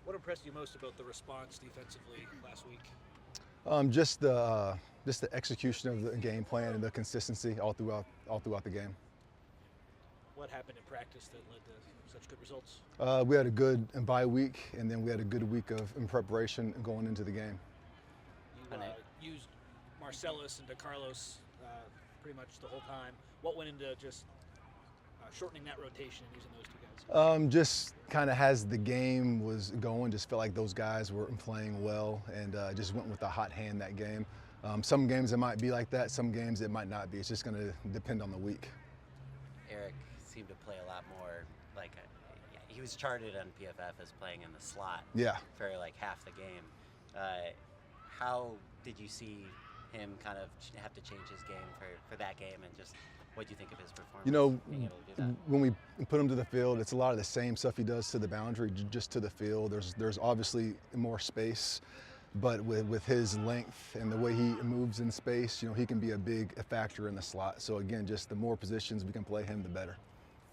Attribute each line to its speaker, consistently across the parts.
Speaker 1: What impressed you most about the response defensively last week?
Speaker 2: Just the execution of the game plan and the consistency all throughout the game.
Speaker 1: What happened in practice that led to such good results?
Speaker 2: We had a good bye week, and then we had a good week of in preparation going into the game.
Speaker 1: You used Marcellus and DeCarlos pretty much the whole time. What went into just shortening that rotation and using those two guys?
Speaker 2: Just kind of as the game was going, just felt like those guys were playing well, and just went with a hot hand that game. Some games it might be like that, some games it might not be. It's just going to depend on the week.
Speaker 3: Eric seemed to play a lot more like he was charted on PFF as playing in the slot
Speaker 2: Yeah.
Speaker 3: for like half the game. How did you see him kind of have to change his game for that game, and just what do you think of his performance?
Speaker 2: You know,
Speaker 3: being able to do that?
Speaker 2: when we put him to the field, it's a lot of the same stuff he does to the boundary, just to the field. There's obviously more space, but with his length and the way he moves in space, he can be a big factor in the slot. So again, just the more positions we can play him, the better.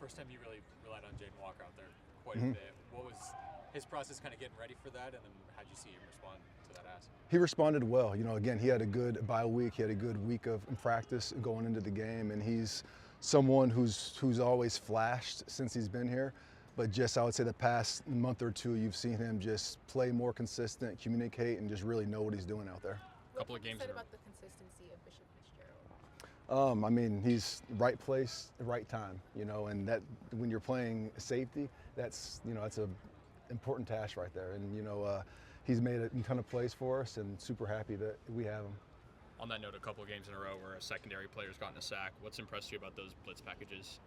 Speaker 4: First time you really relied on Jaden Walker out there quite
Speaker 2: Mm-hmm.
Speaker 4: a bit. What was his process kind of getting ready for that, and then how'd you see him respond to that ask?
Speaker 2: He responded well. Again, he had a good bye week. He had a good week of practice going into the game, and he's someone who's always flashed since he's been here. But just, I would say, the past month or two, you've seen him just play more consistent, communicate, and just really know what he's doing out there.
Speaker 4: Couple of games
Speaker 5: What
Speaker 4: in a
Speaker 5: about the consistency of Bishop Fitzgerald?
Speaker 2: I mean, he's right place, right time, and that when you're playing safety, that's a important task right there. And he's made a ton of plays for us, and super happy that we have him.
Speaker 4: On that note, a couple of games in a row where a secondary player's gotten a sack. What's impressed you about those blitz packages?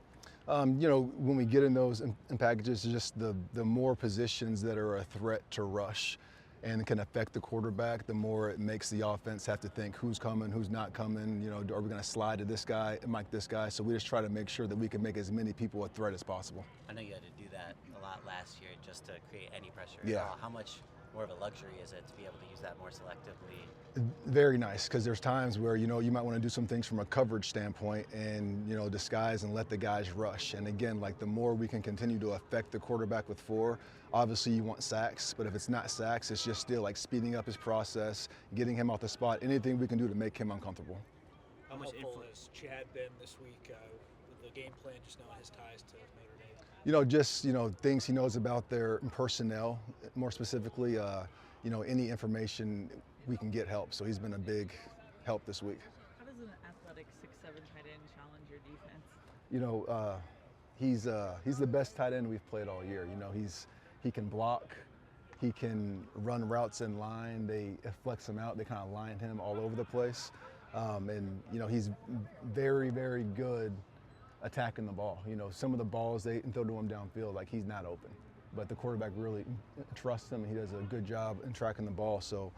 Speaker 2: When we get in those in packages, just the more positions that are a threat to rush and can affect the quarterback, the more it makes the offense have to think who's coming, who's not coming. Are we going to slide to this guy, Mike this guy? So we just try to make sure that we can make as many people a threat as possible.
Speaker 3: I know you had to do that a lot last year just to create any pressure.
Speaker 2: Yeah.
Speaker 3: How much more of a luxury is it to be able to use that more selectively?
Speaker 2: Very nice, because there's times where you might want to do some things from a coverage standpoint and disguise and let the guys rush. And again, like the more we can continue to affect the quarterback with four, obviously you want sacks, but if it's not sacks, it's just still like speeding up his process, getting him off the spot, anything we can do to make him uncomfortable.
Speaker 1: How helpful has Chad been this week with the game plan, just knowing his ties to Notre Dame?
Speaker 2: Just things he knows about their personnel, more specifically, any information we can get help. So he's been a big help this week.
Speaker 6: How does an athletic 6'7" tight end challenge your defense?
Speaker 2: He's the best tight end we've played all year. He can block, he can run routes in line. They flex him out. They kind of line him all over the place, and he's very, very good attacking the ball. Some of the balls they throw to him downfield, like he's not open, but the quarterback really trusts him, and he does a good job in tracking the ball. So,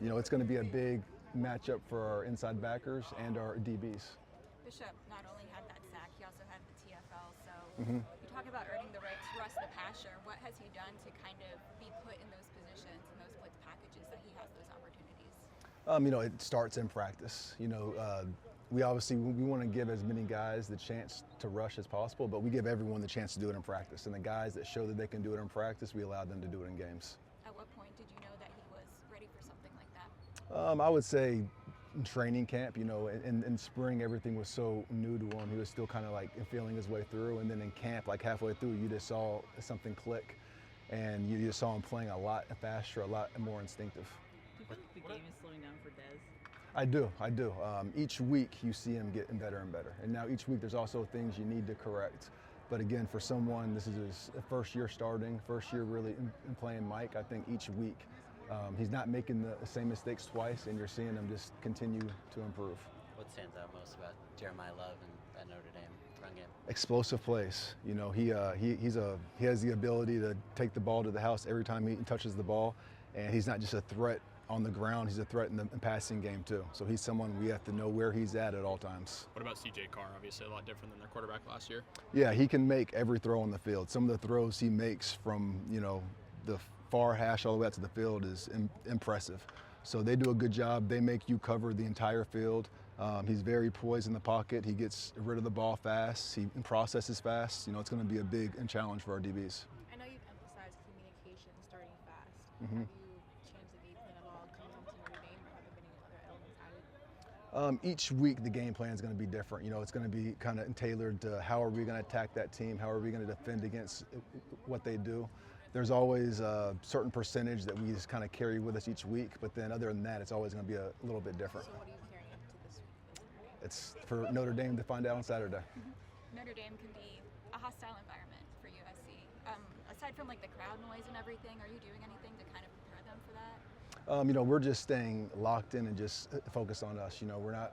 Speaker 2: it's going to be a big matchup for our inside backers and our DBs.
Speaker 5: Bishop not only had that sack, he also had the TFL. So
Speaker 2: Mm-hmm.
Speaker 5: you talk about earning the right to rush the passer. What has he done to kind of be put in those positions and those blitz packages that he has those opportunities?
Speaker 2: It starts in practice. We obviously we want to give as many guys the chance to rush as possible, but we give everyone the chance to do it in practice. And the guys that show that they can do it in practice, we allow them to do it in games.
Speaker 5: At what point did you know that he was ready for something like that?
Speaker 2: I would say in training camp, in spring, everything was so new to him. He was still kind of like feeling his way through. And then in camp, like halfway through, you just saw something click, and you just saw him playing a lot faster, a lot more instinctive.
Speaker 6: Do you feel like the game is slowing down for Dez?
Speaker 2: I do. Each week you see him getting better and better. And now each week there's also things you need to correct. But again, for someone, this is his first year starting, first year really in playing Mike, I think each week he's not making the same mistakes twice, and you're seeing him just continue to improve.
Speaker 3: What stands out most about Jeremiah Love and that Notre Dame run game?
Speaker 2: Explosive plays. He has the ability to take the ball to the house every time he touches the ball, and he's not just a threat on the ground, he's a threat in the passing game too. So he's someone we have to know where he's at all times.
Speaker 4: What about CJ Carr? Obviously a lot different than their quarterback last year.
Speaker 2: Yeah, he can make every throw on the field. Some of the throws he makes from the far hash all the way out to the field is impressive. So they do a good job. They make you cover the entire field. He's very poised in the pocket. He gets rid of the ball fast. He processes fast. It's going to be a big challenge for our DBs.
Speaker 5: I know you've emphasized communication
Speaker 7: starting fast.
Speaker 2: Mm-hmm.
Speaker 7: Have you changed the game plan at all coming into Notre Dame, or have there been any other elements added?
Speaker 2: Each week the game plan is going to be different. You know, it's going to be kind of tailored to how are we going to attack that team, how are we going to defend against what they do. There's always a certain percentage that we just kind of carry with us each week, but then other than that, it's always going to be a little bit different.
Speaker 7: So what are you carrying into this week against Notre Dame?
Speaker 2: It's for Notre Dame to find out on Saturday.
Speaker 5: Notre Dame can be a hostile environment for USC. Aside from like the crowd noise and everything, are you doing anything to kind of prepare them for that?
Speaker 2: You know, we're just staying locked in and just focused on us. You know, we're not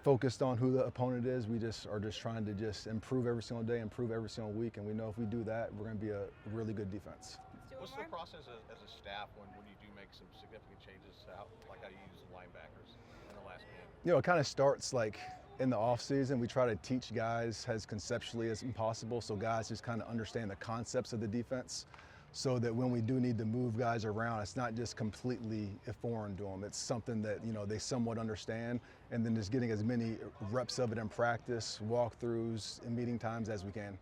Speaker 2: focused on who the opponent is. We just are just trying to just improve every single day, improve every single week, and we know if we do that, we're going to be a really good defense.
Speaker 8: What's the process as a staff when you do make some significant changes out, like how you use the linebackers in the last game?
Speaker 2: You know, it kind of starts like in the off season. We try to teach guys as conceptually as possible, so guys just kind of understand the concepts of the defense, so that when we do need to move guys around, it's not just completely foreign to them. It's something that, you know, they somewhat understand, and then just getting as many reps of it in practice, walkthroughs, and meeting times as we can.